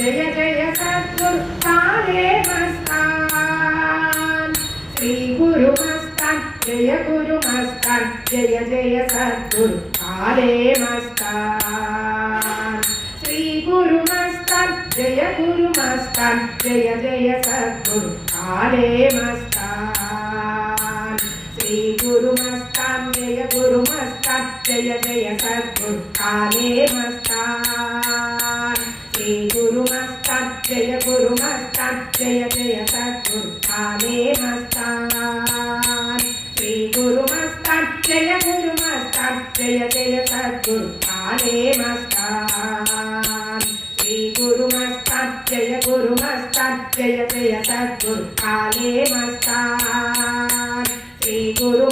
जय जय सद्गुरु काले मस्तान श्री गुरु मस्तान जय गुरु मस्तान जय जय सद्गुरु काले मस्तान श्री गुरु मस्तान जय गुरु मस्तान जय जय सद्गुरु काले मस्तान श्री गुरु मस्तान जय गुरु मस्तान जय जय सद्गुरु काले मस्तान श्री गुरु मस्तान जय गुरु मस्तान जय जय सद्गुरु काले मस्तान श्री गुरु मस्तान जय गुरु मस्तान जय जय सद्गुरु काले मस्तान श्री गुरु मस्तान जय गुरु मस्तान जय जय सद्गुरु काले मस्तान श्री गुरु